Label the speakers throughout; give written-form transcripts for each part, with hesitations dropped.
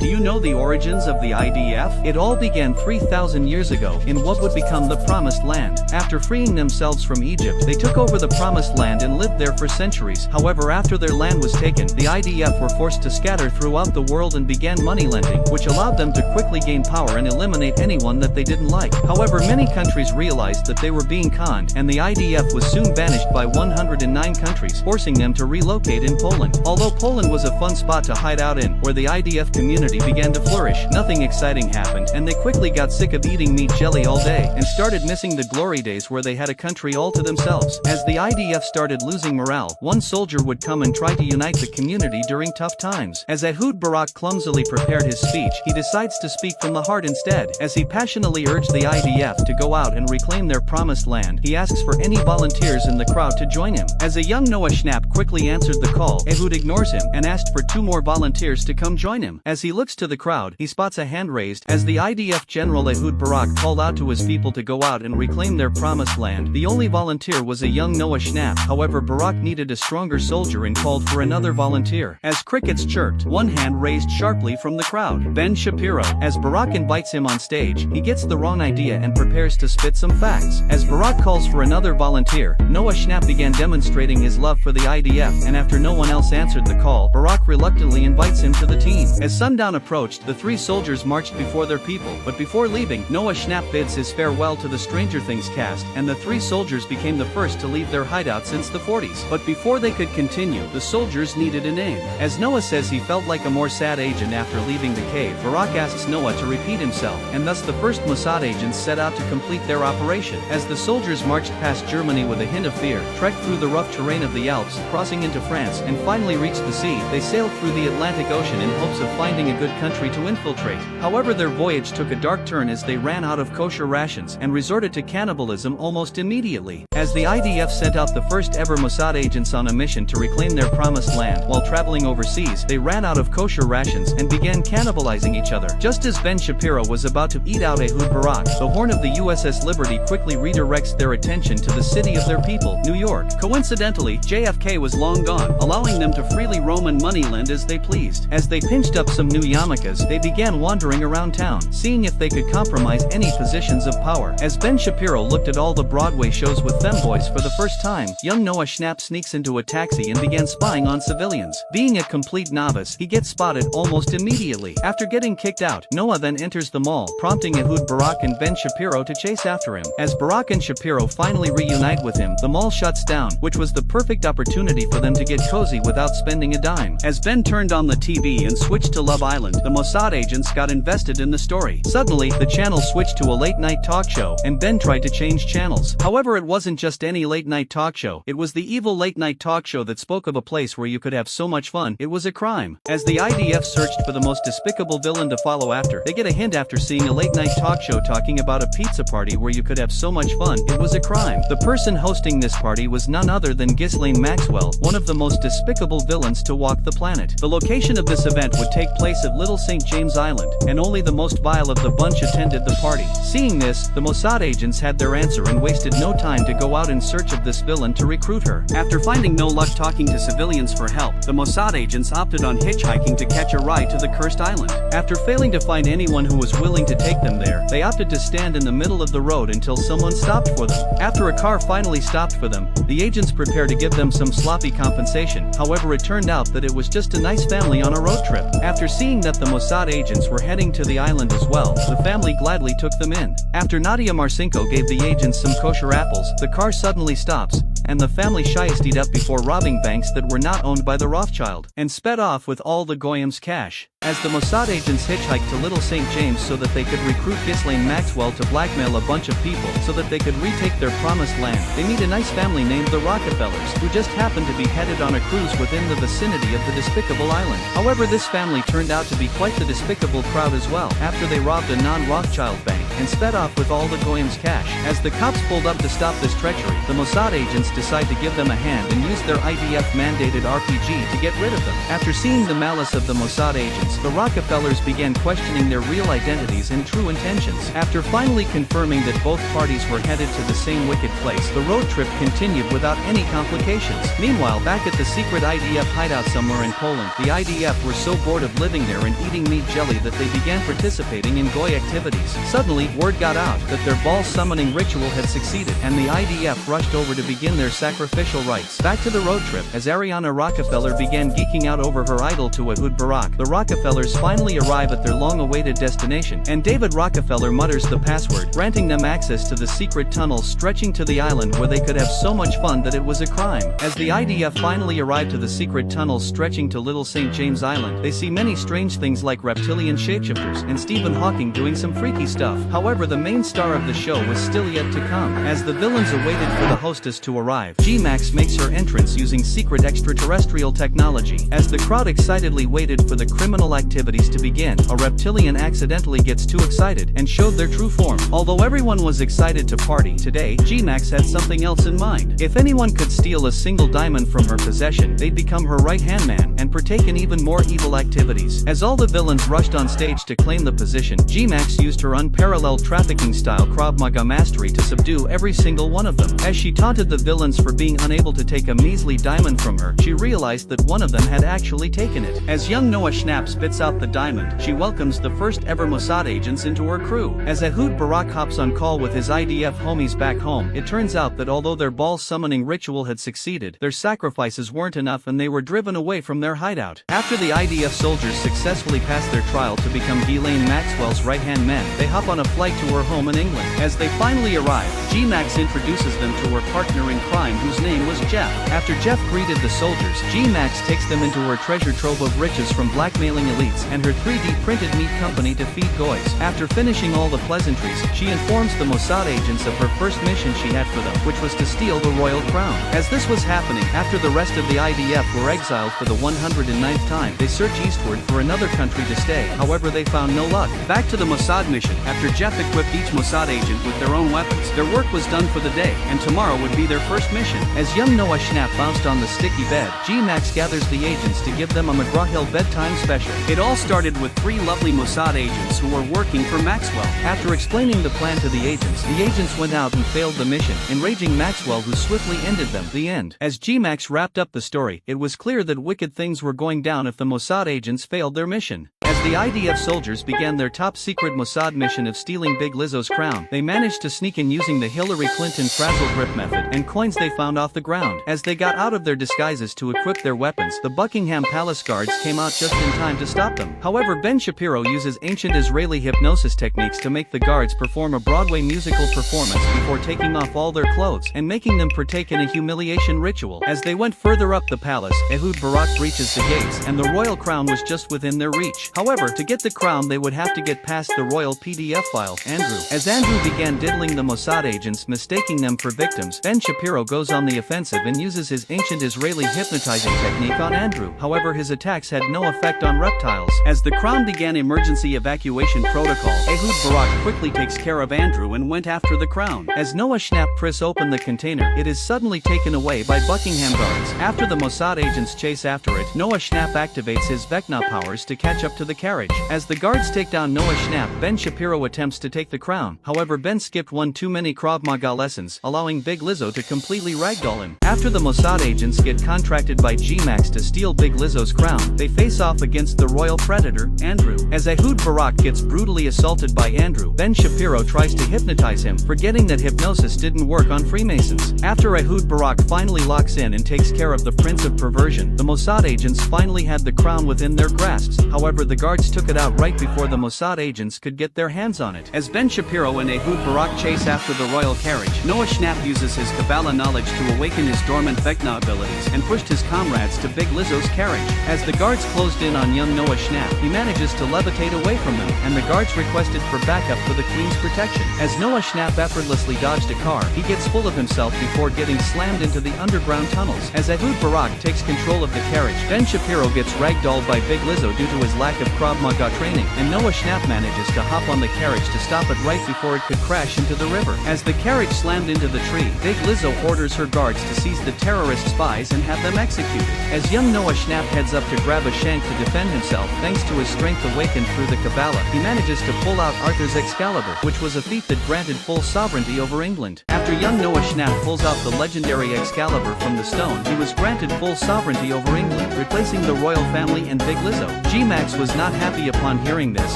Speaker 1: Do you know the origins of the IDF? It all began 3,000 years ago, in what would become the Promised Land. After freeing themselves from Egypt, they took over the Promised Land and lived there for centuries. However, after their land was taken, the IDF were forced to scatter throughout the world and began money lending, which allowed them to quickly gain power and eliminate anyone that they didn't like. However, many countries realized that they were being conned, and the IDF was soon banished by 109 countries, forcing them to relocate in Poland. Although Poland was a fun spot to hide out in, where the IDF community began to flourish, nothing exciting happened, and they quickly got sick of eating meat jelly all day, and started missing the glory days where they had a country all to themselves. As the IDF started losing morale, one soldier would come and try to unite the community during tough times. As Ehud Barak clumsily prepared his speech, he decides to speak from the heart instead. As he passionately urged the IDF to go out and reclaim their promised land, he asks for any volunteers in the crowd to join him. As a young Noah Schnapp quickly answered the call, Ehud ignores him and asked for 2 more volunteers to come join him. As he looks to the crowd, he spots a hand raised. As the IDF general Ehud Barak called out to his people to go out and reclaim their promised land, the only volunteer was a young Noah Schnapp. However, Barak needed a stronger soldier and called for another volunteer. As crickets chirped, one hand raised sharply from the crowd. Ben Shapiro. As Barak invites him on stage, he gets the wrong idea and prepares to spit some facts. As Barak calls for another volunteer, Noah Schnapp began demonstrating his love for the IDF, and after no one else answered the call, Barak reluctantly invites him to the team. As sundown approached, the 3 soldiers marched before their people, but before leaving, Noah Schnapp bids his farewell to the Stranger Things cast, and the 3 soldiers became the first to leave their hideout since the 40s. But before they could continue, the soldiers needed a name. As Noah says he felt like a more sad agent after leaving the cave, Barak asks Noah to repeat himself, and thus the first Mossad agents set out to complete their operation. As the soldiers marched past Germany with a hint of fear, trekked through the rough terrain of the Alps, crossing into France, and finally reached the sea, they sailed through the Atlantic Ocean in hopes of finding a good country to infiltrate. However, their voyage took a dark turn as they ran out of kosher rations and resorted to cannibalism almost immediately. As the IDF sent out the first ever Mossad agents on a mission to reclaim their promised land, while traveling overseas, they ran out of kosher rations and began cannibalizing each other. Just as Ben Shapiro was about to eat out Ehud Barak, the horn of the USS Liberty quickly redirects their attention to the city of their people, New York. Coincidentally, JFK was long gone, allowing them to freely roam and moneylend as they pleased. As they pinched up some new yarmulkes, they began wandering around town, seeing if they could compromise any positions of power. As Ben Shapiro looked at all the Broadway shows with femboys for the first time, young Noah Schnapp sneaks into a taxi and began spying on civilians. Being a complete novice, he gets spotted almost immediately. After getting kicked out, Noah then enters the mall, prompting Ehud Barak and Ben Shapiro to chase after him. As Barak and Shapiro finally reunite with him, the mall shuts down, which was the perfect opportunity for them to get cozy without spending a dime. As Ben turned on the TV and switched to Love Island, the Mossad agents got invested in the story. Suddenly, the channel switched to a late-night talk show, and Ben tried to change channels. However, it wasn't just any late-night talk show. It was the evil late-night talk show that spoke of a place where you could have so much fun, it was a crime. As the IDF searched for the most despicable villain to follow after, they get a hint after seeing a late-night talk show talking about a pizza party where you could have so much fun, it was a crime. The person hosting this party was none other than Ghislaine Maxwell, one of the most despicable villains to walk the planet. The location of this event would take place at Little St. James Island, and only the most vile of the bunch attended the party. Seeing this, the Mossad agents had their answer and wasted no time to go out in search of this villain to recruit her. After finding no luck talking to civilians for help, the Mossad agents opted on hitchhiking to catch a ride to the cursed island. After failing to find anyone who was willing to take them there, they opted to stand in the middle of the road until someone stopped for them. After a car finally stopped for them, the agents prepared to give them some sloppy compensation. However, it turned out that it was just a nice family on a road trip. After seeing that the Mossad agents were heading to the island as well, the family gladly took them in. After Nadia Marcinko gave the agents some kosher apples, the car suddenly stops, and the family shiestied up before robbing banks that were not owned by the Rothschild, and sped off with all the Goyim's cash. As the Mossad agents hitchhiked to Little St. James so that they could recruit Ghislaine Maxwell to blackmail a bunch of people so that they could retake their promised land, they meet a nice family named the Rockefellers, who just happened to be headed on a cruise within the vicinity of the despicable island. However, this family turned out to be quite the despicable crowd as well, after they robbed a non-Rothschild bank and sped off with all the Goyim's cash. As the cops pulled up to stop this treachery, the Mossad agents decide to give them a hand and use their IDF-mandated RPG to get rid of them. After seeing the malice of the Mossad agents, agents, the Rockefellers began questioning their real identities and true intentions. After finally confirming that both parties were headed to the same wicked place, the road trip continued without any complications. Meanwhile, back at the secret IDF hideout somewhere in Poland, the IDF were so bored of living there and eating meat jelly that they began participating in goy activities. Suddenly, word got out that their ball summoning ritual had succeeded, and the IDF rushed over to begin their sacrificial rites. Back to the road trip, as Ariana Rockefeller began geeking out over her idol to Ehud Barak, the Rockefellers finally arrive at their long-awaited destination, and David Rockefeller mutters the password, granting them access to the secret tunnels stretching to the island where they could have so much fun that it was a crime. As the IDF finally arrive to the secret tunnels stretching to Little St. James Island, they see many strange things like reptilian shapeshifters and Stephen Hawking doing some freaky stuff. However, the main star of the show was still yet to come. As the villains awaited for the hostess to arrive, G-Max makes her entrance using secret extraterrestrial technology. As the crowd excitedly waited for the criminal activities to begin, a reptilian accidentally gets too excited and showed their true form. Although everyone was excited to party, today, G-Max had something else in mind. If anyone could steal a single diamond from her possession, they'd become her right-hand man and partake in even more evil activities. As all the villains rushed on stage to claim the position, G-Max used her unparalleled trafficking-style Krav Maga mastery to subdue every single one of them. As she taunted the villains for being unable to take a measly diamond from her, she realized that one of them had actually taken it. As young Noah Schnapp spits out the diamond, she welcomes the first ever Mossad agents into her crew. As Ehud Barak hops on call with his IDF homies back home, it turns out that although their ball summoning ritual had succeeded, their sacrifices weren't enough and they were driven away from their hideout. After the IDF soldiers successfully passed their trial to become Ghislaine Maxwell's right-hand men, they hop on a flight to her home in England. As they finally arrive, G-Max introduces them to her partner in crime whose name was Jeff. After Jeff greeted the soldiers, G-Max takes them into her treasure trove of riches from blackmailing elites and her 3D printed meat company to feed goys. After finishing all the pleasantries, she informs the Mossad agents of her first mission she had for them, which was to steal the royal crown. As this was happening, after the rest of the IDF were exiled for the 109th time, they search eastward for another country to stay. However, they found no luck. Back to the Mossad mission, after Jeff equipped each Mossad agent with their own weapons, their work was done for the day, and tomorrow would be their first mission. As young Noah Schnapp bounced on the sticky bed, G-Max gathers the agents to give them a McGraw-Hill bedtime special. It all started with 3 lovely Mossad agents who were working for Maxwell. After explaining the plan to the agents went out and failed the mission, enraging Maxwell, who swiftly ended them. The end. As G-Max wrapped up the story, it was clear that wicked things were going down if the Mossad agents failed their mission. As the IDF soldiers began their top-secret Mossad mission of stealing Big Lizzo's crown, they managed to sneak in using the Hillary Clinton frazzle grip method and coins they found off the ground. As they got out of their disguises to equip their weapons, the Buckingham Palace guards came out just in time to stop them. However, Ben Shapiro uses ancient Israeli hypnosis techniques to make the guards perform a Broadway musical performance before taking off all their clothes and making them partake in a humiliation ritual. As they went further up the palace, Ehud Barak breaches the gates, and the royal crown was just within their reach. However, to get the crown they would have to get past the royal PDF file, Andrew. As Andrew began diddling the Mossad agents, mistaking them for victims, Ben Shapiro goes on the offensive and uses his ancient Israeli hypnotizing technique on Andrew. However, his attacks had no effect on reptiles. As the crown began emergency evacuation protocol, Ehud Barak quickly takes care of Andrew and went after the crown. As Noah Schnapp pries open the container, it is suddenly taken away by Buckingham guards. After the Mossad agents chase after it, Noah Schnapp activates his Vecna powers to catch up to the carriage. As the guards take down Noah Schnapp, Ben Shapiro attempts to take the crown. However, Ben skipped one too many Krav Maga lessons, allowing Big Lizzo to completely ragdoll him. After the Mossad agents get contracted by G-Max to steal Big Lizzo's crown, they face off against the royal predator, Andrew. As Ehud Barak gets brutally assaulted by Andrew, Ben Shapiro tries to hypnotize him, forgetting that hypnosis didn't work on Freemasons. After Ehud Barak finally locks in and takes care of the Prince of Perversion, the Mossad agents finally had the crown within their grasps. However, the guards took it out right before the Mossad agents could get their hands on it. As Ben Shapiro and Ehud Barak chase after the royal carriage, Noah Schnapp uses his Kabbalah knowledge to awaken his dormant Vecna abilities and pushed his comrades to Big Lizzo's carriage. As the guards closed in on young Noah Schnapp, he manages to levitate away from them, and the guards requested for backup for the Queen's protection. As Noah Schnapp effortlessly dodged a car, he gets full of himself before getting slammed into the underground tunnels. As Ehud Barak takes control of the carriage, Ben Shapiro gets ragdolled by Big Lizzo due to his lack of Krav Maga training, and Noah Schnapp manages to hop on the carriage to stop it right before it could crash into the river. As the carriage slammed into the tree, Big Lizzo orders her guards to seize the terrorist spies and have them executed. As young Noah Schnapp heads up to grab a shank to defend himself. Thanks to his strength awakened through the Kabbalah, he manages to pull out Arthur's Excalibur, which was a feat that granted full sovereignty over England. After young Noah Schnapp pulls out the legendary Excalibur from the stone, he was granted full sovereignty over England, replacing the royal family and Big Lizzo. G-Max was not happy upon hearing this,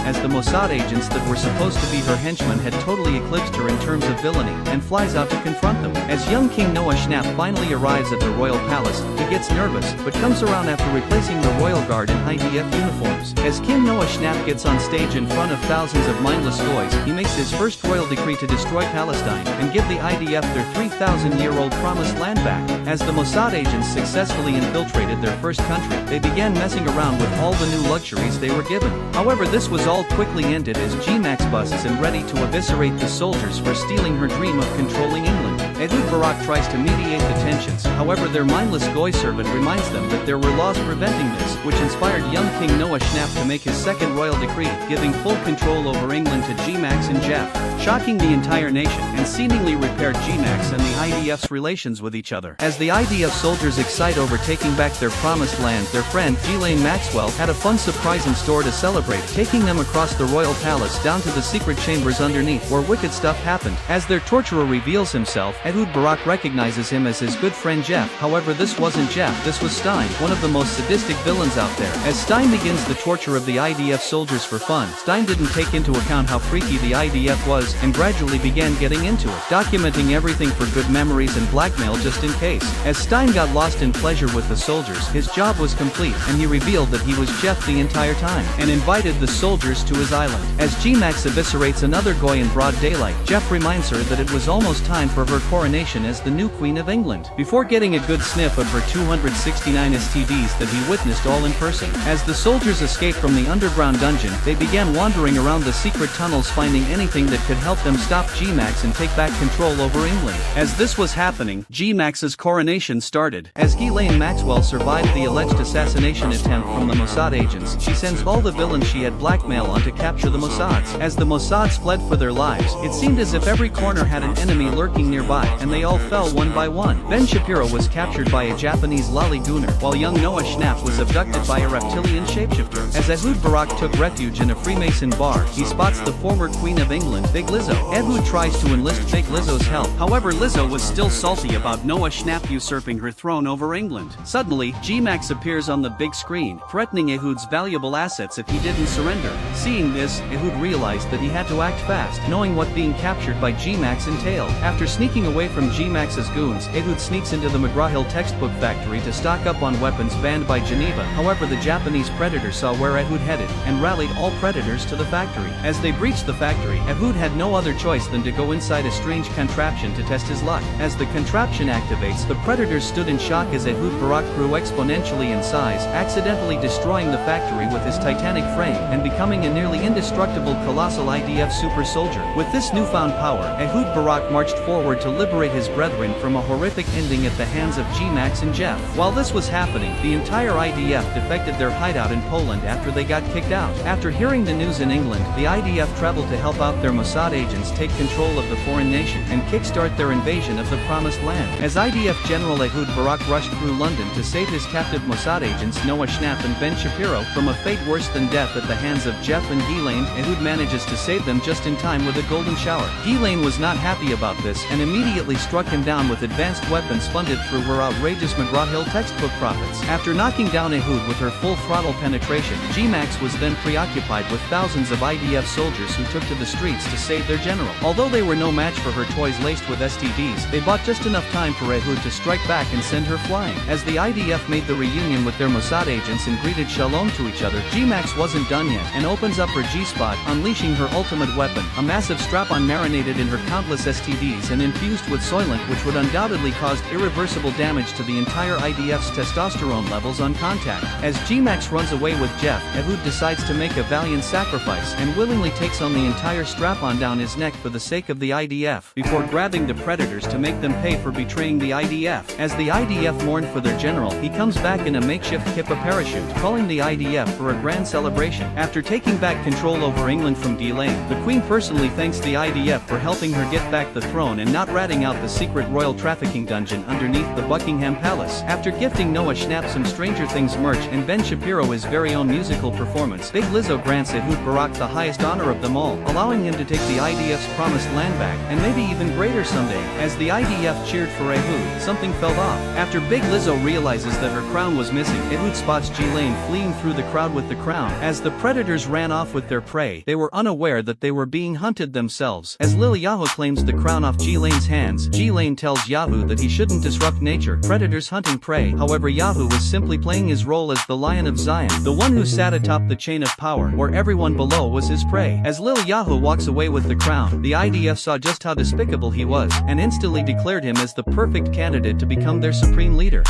Speaker 1: as the Mossad agents that were supposed to be her henchmen had totally eclipsed her in terms of villainy, and flies out to confront them. As young King Noah Schnapp finally arrives at the royal palace, he gets nervous, but comes around after replacing the royal guard in IDF uniforms. As King Noah Schnapp gets on stage in front of thousands of mindless goys, he makes his first royal decree to destroy Palestine, and give the IDF their 3,000-year-old promised land back. As the Mossad agents successfully infiltrated their first country, they began messing around with all the new luxuries they were given. However, this was all quickly ended as G-Max busts in ready to eviscerate the soldiers for stealing her dream of controlling England. Ehud Barak tries to mediate the tensions, however their mindless goy servant reminds them that there were laws preventing this, which inspired young King Noah Schnapp to make his second royal decree, giving full control over England to G-Max and Jeff, shocking the entire nation, and seemingly repaired G-Max and the IDF's relations with each other. As the IDF soldiers excite over taking back their promised land, their friend Ghislaine Maxwell had a fun surprise in store to celebrate, taking them across the royal palace down to the secret chambers underneath where wicked stuff happened. As their torturer reveals himself, Ehud Barak recognizes him as his good friend Jeff. However, this wasn't Jeff, this was Stein, one of the most sadistic villains out there. As Stein begins the torture of the IDF soldiers for fun, Stein didn't take into account how freaky the IDF was, and gradually began getting into it, documenting everything for good memories and blackmail just in case. As Stein got lost in pleasure with the soldiers, his job was complete, and he revealed that he was Jeff the entire time, and invited the soldiers to his island. As G-Max eviscerates another goy in broad daylight, Jeff reminds her that it was almost time for her coronation as the new Queen of England, before getting a good sniff of her 269 STDs that he witnessed all in person. As the soldiers escaped from the underground dungeon, they began wandering around the secret tunnels, finding anything that could help them stop G-Max and take back control over England. As this was happening, G-Max's coronation started. As Ghislaine Maxwell survived the alleged assassination attempt from the Mossad agents, she sends all the villains she had blackmailed on to capture the Mossads. As the Mossads fled for their lives, it seemed as if every corner had an enemy lurking nearby, and they all fell one by one. Ben Shapiro was captured by a Japanese lolly gooner, while young Noah Schnapp was abducted by a reptilian shapeshifter. As Ehud Barak took refuge in a Freemason bar, he spots the former Queen of England, Big Lizzo. Ehud tries to enlist Big Lizzo's help, however Lizzo was still salty about Noah Schnapp usurping her throne over England. Suddenly, G-Max appears on the big screen, threatening Ehud's valuable assets if he didn't surrender. Seeing this, Ehud realized that he had to act fast, knowing what being captured by G-Max entailed. After sneaking away from G-Max's goons, Ehud sneaks into the McGraw-Hill textbook factory to stock up on weapons banned by Geneva. However, the Japanese predator saw where Ehud headed, and rallied all predators to the factory. As they breached the factory, Ehud had no other choice than to go inside a strange contraption to test his luck. As the contraption activates, the predators stood in shock as Ehud Barak grew exponentially in size, accidentally destroying the factory with his titanic frame, and becoming a nearly indestructible colossal IDF super soldier. With this newfound power, Ehud Barak marched forward to liberate his brethren from a horrific ending at the hands of G-Max and Jeff. While this was happening, the entire IDF defected their hideout in Poland after they got kicked out. After hearing the news in England, the IDF traveled to help out their Mossad agents take control of the foreign nation, and kickstart their invasion of the Promised Land. As IDF General Ehud Barak rushed through London to save his captive Mossad agents Noah Schnapp and Ben Shapiro from a fate worse than death at the hands of Jeff and Ghislaine, Ehud manages to save them just in time with a golden shower. Ghislaine was not happy about this, and immediately struck him down with advanced weapons funded through her outrageous McGraw-Hill textbook profits. After knocking down Ehud with her full throttle penetration, G-Max was then preoccupied with thousands of IDF soldiers who took to the streets to save their general. Although they were no match for her toys laced with STDs, they bought just enough time for Ehud to strike back and send her flying. As the IDF made the reunion with their Mossad agents and greeted shalom to each other, G-Max wasn't done yet, and opens up her G-spot, unleashing her ultimate weapon, a massive strap-on marinated in her countless STDs and infused with Soylent, which would undoubtedly cause irreversible damage to the entire IDF's testosterone levels on contact. As G-Max runs away with Jeff, Ehud decides to make a valiant sacrifice, and willingly takes on the entire strap-on down his neck for the sake of the IDF, before grabbing the predators to make them pay for betraying the IDF. As the IDF mourned for their general, he comes back in a makeshift Kippa parachute, calling the IDF for a grand celebration. After taking back control over England from Ghislaine, the Queen personally thanks the IDF for helping her get back the throne and not ratting out the secret royal trafficking dungeon underneath the Buckingham Palace. After gifting Noah Schnapp some Stranger Things merch and Ben Shapiro his very own musical performance, Big Lizzo grants Ehud Barak the highest honor of them all, allowing him to take the IDF's promised land back, and maybe even greater someday. As the IDF cheered for Ehud, something fell off. After Big Lizzo realizes that her crown was missing, Ehud spots Ghislaine fleeing through the crowd with the crown. As the predators ran off with their prey, they were unaware that they were being hunted themselves. As Lil Yahoo claims the crown off Ghislaine's hands, Ghislaine tells Yahoo that he shouldn't disrupt nature, predators hunting prey. However, Yahoo was simply playing his role as the Lion of Zion, the one who sat atop the chain of power, where everyone below was his prey. As Lil Yahoo walks away with the crown, the IDF saw just how despicable he was, and instantly declared him as the perfect candidate to become their supreme leader.